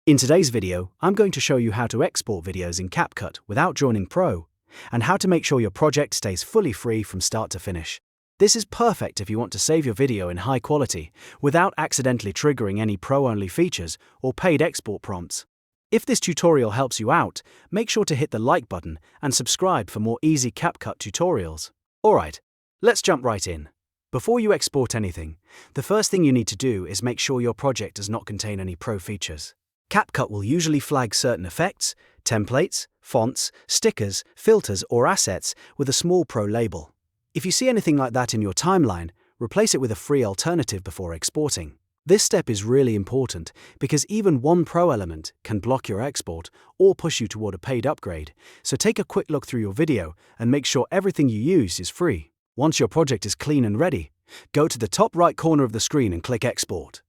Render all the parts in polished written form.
In today's video, I'm going to show you how to export videos in CapCut without joining Pro, and how to make sure your project stays fully free from start to finish. This is perfect if you want to save your video in high quality without accidentally triggering any Pro-only features or paid export prompts. If this tutorial helps you out, make sure to hit the like button and subscribe for more easy CapCut tutorials. Alright, let's jump right in. Before you export anything, the first thing you need to do is make sure your project does not contain any Pro features. CapCut will usually flag certain effects, templates, fonts, stickers, filters, or assets with a small Pro label. If you see anything like that in your timeline, replace it with a free alternative before exporting. This step is really important because even one Pro element can block your export or push you toward a paid upgrade, so take a quick look through your video and make sure everything you use is free. Once your project is clean and ready, go to the top right corner of the screen and click Export.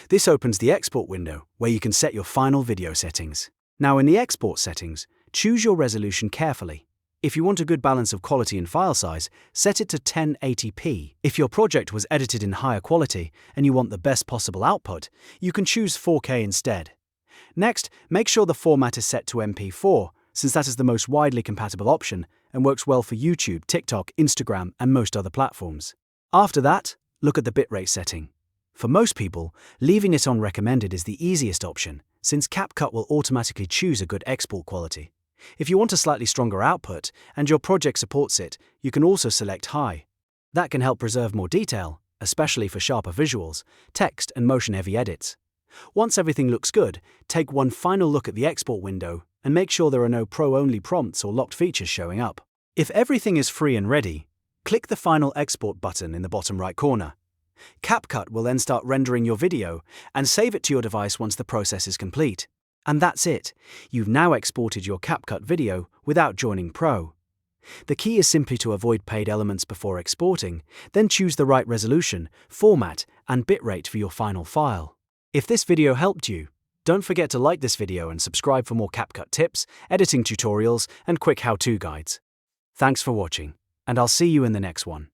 This opens the export window where you can set your final video settings. Now in the export settings, choose your resolution carefully. If you want a good balance of quality and file size, set it to 1080p. If your project was edited in higher quality and you want the best possible output, you can choose 4K instead. Next, make sure the format is set to MP4, since that is the most widely compatible option and works well for YouTube, TikTok, Instagram, and most other platforms. After that, look at the bitrate setting. For most people, leaving it on recommended is the easiest option, since CapCut will automatically choose a good export quality. If you want a slightly stronger output, and your project supports it, you can also select high. That can help preserve more detail, especially for sharper visuals, text, and motion-heavy edits. Once everything looks good, take one final look at the export window and make sure there are no Pro-only prompts or locked features showing up. If everything is free and ready, click the Final Export button in the bottom right corner. CapCut will then start rendering your video and save it to your device once the process is complete. And that's it. You've now exported your CapCut video without joining Pro. The key is simply to avoid paid elements before exporting, then choose the right resolution, format, and bitrate for your final file. If this video helped you, don't forget to like this video and subscribe for more CapCut tips, editing tutorials, and quick how-to guides. Thanks for watching, and I'll see you in the next one.